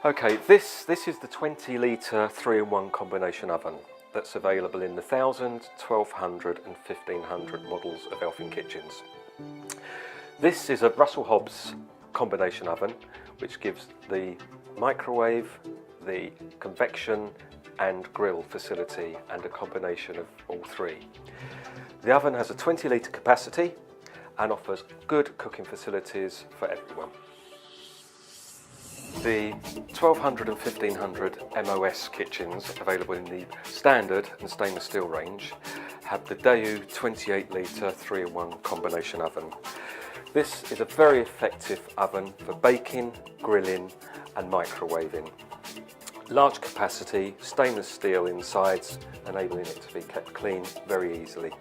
Okay, this is the 20 litre 3-in-1 combination oven that's available in the 1000, 1200 and 1500 models of Elfin Kitchens. This is a Russell Hobbs combination oven which gives the microwave, the convection and grill facility and a combination of all three. The oven has a 20 litre capacity and offers good cooking facilities for everyone. The 1200 and 1500 MOS kitchens available in the standard and stainless steel range have the Daewoo 28 litre 3-in-1 combination oven. This is a very effective oven for baking, grilling and microwaving. Large capacity, stainless steel insides, enabling it to be kept clean very easily.